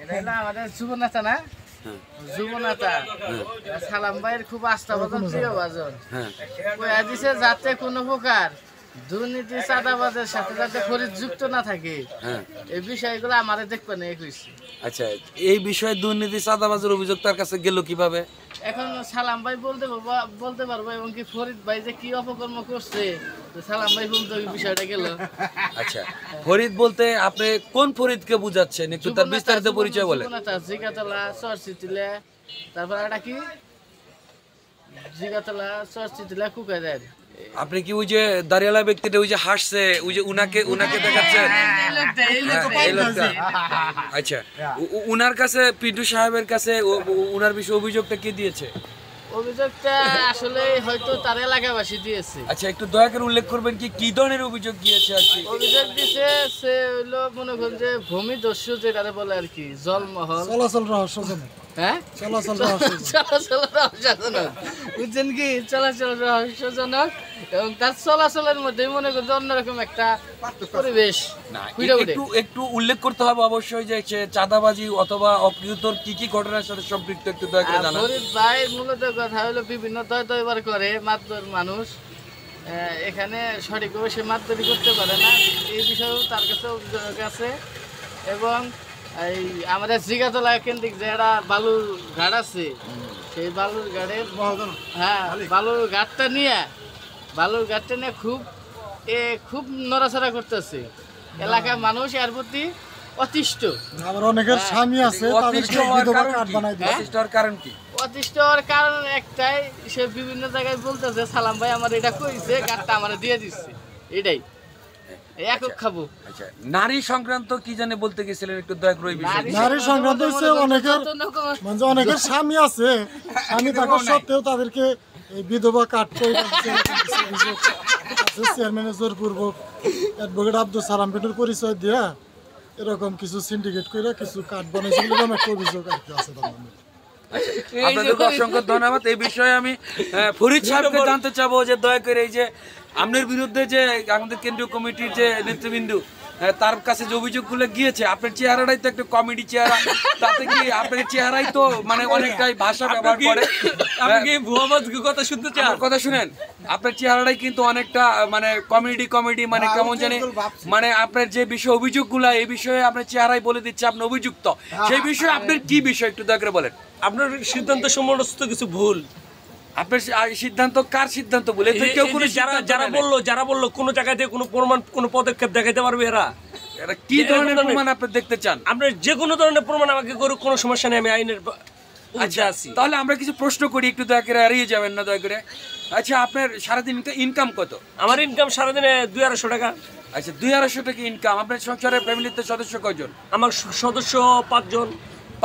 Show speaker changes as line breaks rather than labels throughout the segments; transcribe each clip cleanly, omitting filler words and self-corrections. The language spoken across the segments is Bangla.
আমাদের যুবনেতা না, যুবনেতা সালাম ভাইয়ের খুব আস্থাভাজন প্রিয় ভাজন কইয়া দিছে যাতে কোনো প্রকার দুর্নীতি চাঁদাবাজের সাথে যাতে ফরিদ যুক্ত না থাকে, এই বিষয়গুলো আমাদের দেখবে না কইছে।
আচ্ছা, এই বিষয়ে দুর্নীতি চাঁদাবাজের অভিযোগ তার কাছে গেল কিভাবে?
এখন সালাম ভাই বলতে পারবো এবং কি ফরিদ ভাই যে কি অপকর্ম করছে সালাম ভাই বলতে বিষয়টা গেল।
আচ্ছা, ফরিদ বলতে আপনি কোন ফরিদকে বুঝাচ্ছেন, একটু তার বিস্তারিত পরিচয় বলেন।
জিগাতলা চরচিতিলা, তারপর এটা কি জিগাতলা চরচিতিলা কুকাইদার।
আপনি কি ওই যে দাঁড়িয়ালা ব্যক্তিটা ওই যে হাসছে, ওই যে উনাকে দেখাচ্ছেন? আচ্ছা, উনার কাছে পিন্টু সাহেবের কাছে উনার বিষয়ে অভিযোগটা কি দিয়েছে?
অভিযোগটা আসলে হয়তো তার এলাকাবাসী দিয়েছে।
আচ্ছা, একটু দয়া করে উল্লেখ করবেন কি ধরনের অভিযোগ দিয়েছে আর কি?
অভিযোগ দিয়েছে সে হইলো মনে করেন যে ভূমি দস্যু যেটা বলে আর কি, জলমহল
চলাচল রহস্যজনক।
হ্যাঁ,
চলাচল রহস্যজনক
বুঝছেন কি, চলাচল রহস্যজনক এবং তার চলাচলের মধ্যে মনে করেন অন্যরকম একটা পরিবেশ।
একটু উল্লেখ করতে হবে অবশ্যই যে চাঁদাবাজি অথবা অপ্রিয়তর কি ঘটনার সাথে সম্পৃক্ত, একটু দয়া করে জানান।
ফরিদ ভাই মূলত কথা হলো বিভিন্ন দয়বার করে মাতবর মানুষ, এখানে সঠিকভাবে সে মাতবরি করতে পারে না, এই বিষয়েও তার কাছে অভিযোগ আছে। এবং এই আমাদের জিগাতলা কেন্দ্রিক যে একটা বালুর ঘাট আছে, সেই বালুর ঘাটের বালুর ঘাটটা নিয়ে খুব নড়াচড়া করতেছে এলাকার মানুষ, এর প্রতি অতিষ্ঠ।
আবার অনেকের স্বামী আছে,
অতিষ্ঠ হওয়ার কারণ একটাই, সে বিভিন্ন জায়গায় বলতেছে সালাম ভাই আমার এটা কইছে, কাঠটা আমার দিয়ে দিচ্ছে, এটাই একক খাবো।
আচ্ছা, নারী সংক্রান্ত কি জানে বলতে গেছিলেন, একটু দয়া করে
নারী সংক্রান্ত হচ্ছে অনেকের স্বামী আছে, স্বামী থাকা সত্ত্বেও তাদেরকে বিধবা কাঠ করে চেয়ারম্যানের জোরপূর্বক অ্যাডভোকেট আব্দুল সালাম পেটুর পরিচয় দিয়া এরকম কিছু সিন্ডিকেট করে কিছু কাঠ বানাইছে এরকম একটা অভিযোগ আর কি আছে।
আপনাদেরকে অসংখ্য ধন্যবাদ। এই বিষয়ে আমি ফরিদ সাহেবকে জানতে চাবো যে দয়া করে এই যে আপনার বিরুদ্ধে যে আমাদের কেন্দ্রীয় কমিটির যে নেতৃবৃন্দ তার কাছে যে অভিযোগগুলো গিয়েছে, আপনার চেহারাটাই তো একটা কমেডি চেহারা, তাতে কি আপনার চেহারাই তো মানে অনেকটাই ভাষা ব্যবহার করে। আপনি কি কথা শুনতে চান? কথা শুনেন, আপনার চেহারাটাই কিন্তু অনেকটা মানে কমেডি মানে কেমন জানি, মানে আপনার যে বিষয় অভিযোগগুলো এই বিষয়ে আপনার চেহারাই বলে দিচ্ছে আপনি অভিযুক্ত, সেই বিষয়ে আপনার কি বিষয় একটু দয়া করে বলেন।
আপনার সিদ্ধান্ত সমস্ত কিছু ভুল।
আপনার সিদ্ধান্ত কার সিদ্ধান্ত বলে? কেউ কোনো
যারা বললো কোনো জায়গাতে কোনো প্রমাণ কোনো পদক্ষেপ দেখাতে পারবে এরা
কি ধরনের প্রমাণ আপনি দেখতে চান?
আপনার যে কোনো ধরনের প্রমাণ আমাকে করুক, কোনো সমস্যা নেই, আমি আইনের আছি।
তাহলে আমরা কিছু প্রশ্ন করি, একটু দয়া করে এড়িয়ে যাবেন না দয়া করে। আচ্ছা, আপনার সারাদিন ইনকাম কত?
আমার ইনকাম সারাদিনে 200-250 টাকা।
আচ্ছা, 200-250 টাকা ইনকাম। আপনার সংসারের ফ্যামিলিতে সদস্য কয়জন?
আমার সদস্য 5 জন।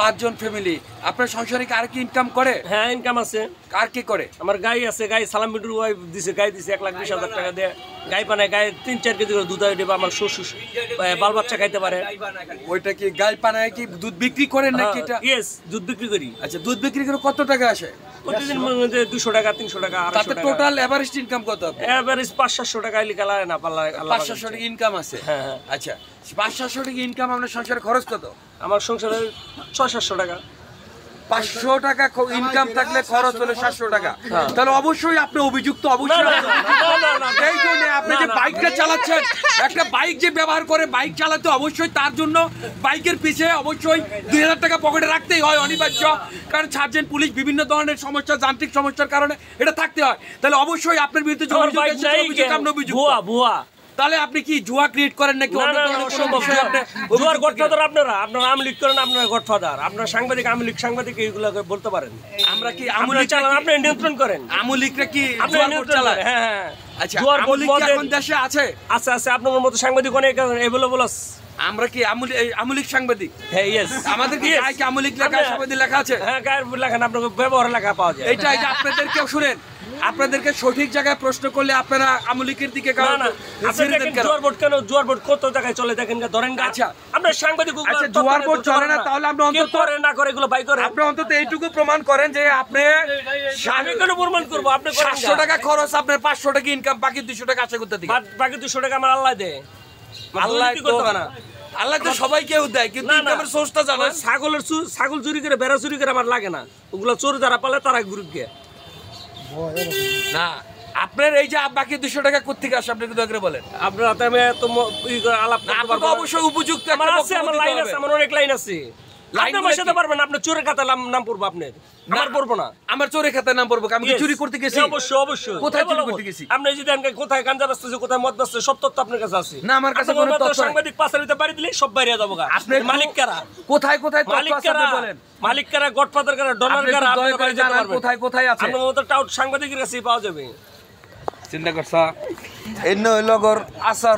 5 জন ফ্যামিলি। আপনার সংসারে আর কি ইনকাম করে?
হ্যাঁ, ইনকাম আছে।
আর কি করে?
আমার গাই আছে, গাই সালাম বিটুর ওয়াইফ দিছে, গাই দিছে 1,20,000 টাকা দিয়ে। গাই পানায়, গায়ে 3-4 কেজি করে দুধ দেবে, আমার শ্বশুর বাল বাচ্চা খাইতে পারে।
ওইটা কি গাই পানায় কি দুধ বিক্রি করেন নাকি? এটা
ইয়েস, দুধ বিক্রি করি।
আচ্ছা, দুধ বিক্রি করে কত টাকা আসে?
প্রতিদিন 200 টাকা, 300 টাকা, 250 টাকা।
টোটাল এভারেজ ইনকাম কত?
এভারেজ 500-700 টাকা লিখালা না পারলা।
500 টাকা ইনকাম আছে।
হ্যাঁ।
আচ্ছা, 500 টাকা ইনকাম। আপনার সংসারে খরচ কত?
আমার সংসারে 600-700 টাকা।
500 টাকা ইনকাম থাকলে খরচ হলো 700 টাকা। তাহলে অবশ্যই আপনি অভিযুক্ত। অবশ্যই এই জন্য আপনি যে বাইকটা চালাচ্ছেন, একটা বাইক যে ব্যবহার করে বাইক চালাতে, অবশ্যই তার জন্য বাইকের পিছে অবশ্যই 2000 টাকা পকেটে রাখতেই হয়, অনিবার্য। কারণ সার্জেন্ট পুলিশ বিভিন্ন ধরনের সমস্যা, যান্ত্রিক সমস্যার কারণে এটা থাকতে হয়। তাহলে অবশ্যই আপনার বিরুদ্ধে
ভুয়া।
তাহলে আপনি কি জুয়া ক্রিয়েট করেন নাকি?
জুয়ার গডফাদার আপনারা আওয়ামী লীগ করেন, আপনারা গডফাদার, আপনারা সাংবাদিক, আওয়ামী লীগ সাংবাদিক, এইগুলো বলতে পারেন।
আমরা কি আওয়ামী লীগ চালান?
আপনি নিয়ন্ত্রণ করেন।
আওয়ামী লীগরা কি
চালায়? হ্যাঁ।
আচ্ছা, আওয়ামী লীগ এখন দেশে আছে?
আছে। আপনার মতো সাংবাদিক অনেক এভেলেবল আছে।
আমরা কি আওয়ামী লীগ সাংবাদিক?
হ্যাঁ, ইয়েস।
আমাদের কি আওয়ামী লীগ লেখা, সাংবাদিক লেখা আছে?
হ্যাঁ, গায়ের লেখা না, আপনার ব্যবহার লেখা পাওয়া যায়।
এইটাই যে আপনাদেরকে শুনেন, আপনাদেরকে সঠিক জায়গায় প্রশ্ন করলে আপনারা আওয়ামী লীগের দিকে
জোয়ার বোর্ড কত জায়গায় চলে দেখেন, ধরেন। আচ্ছা, আপনার সাংবাদিক
জোয়ার বোর্ড চলে না, তাহলে আপনি অন্তত
করে না করে এগুলো বাই করে
আপনি অন্তত এইটুকু প্রমাণ করেন যে আপনি
আমি কেন প্রমাণ করবো? আপনি
700 টাকা খরচ, আপনার 500 টাকা ইনকাম, বাকি 200 টাকা আছে কোথা থেকে?
বাকি 200 টাকা আমার আল্লাহ দেয়। আল্লাহ করতে পারে না।
আল্লাহ তো সবাইকে দেয়, কিন্তু
না, না।
ইনকামের সোর্সটা জানেন।
ছাগল চুরি করে বেড়া চুরি করে আমার লাগে না, ওগুলো চোর যারা পালে তারা গ্রুপ গিয়ে।
না, আপনার এই যে বাকি 200 টাকা কোত্থেকে আসে আপনি একটু দয়া করে বলেন।
আপনার হাতে আমি এত আলাপ
না,
করতে
আপনি তো
পারবো না।
অবশ্যই উপযুক্ত
আমার
একটা
আছে,
বক্তব্য
আমার
দিতে
লাইন
হবে।
আছে, আমার অনেক লাইন আছে।
লাইন
আপনি
গুলো
বসাতে
কি?
পারবেন, আপনার চোরের খাতায় নাম পড়বো আপনার, আমার পড়বো না।
আমার চোরের খাতায় নাম পড়বো, আমি কি
Yes.
চুরি করতে গেছি?
অবশ্যই, অবশ্যই।
কোথায় চুরি
বলো,
করতে গেছি?
আপনি যদি আমাকে কোথায় গাঁজা বেচতেছে, কোথায় মদ বেচতেছে, সব তথ্য আপনার কাছে আছে।
না, আমার কাছে
আপনার
কোনো
মতো
তথ্য নাই।
সাংবাদিক পাশারিতে বাড়ি দিলে সব বাইরে যাবো গা।
আপনি একটু-
মালিক কারা?
কোথায় কোথায় তথ্য
মালিক
আছে
কারা?
আপনি বলেন।
মালিক কারা, গডফাদার কারা, ডলার
আপনি
কারা,
একটু দয়া
আপনার
করে
বাড়ি যেতে
জানান
পারবেন।
কোথায় কোথায় আছে।
আপনার মতো টাউট সাংবাদিকের কাছেই পাওয়া যাবে।
চিন্তা করছা এন্ন লগর আসার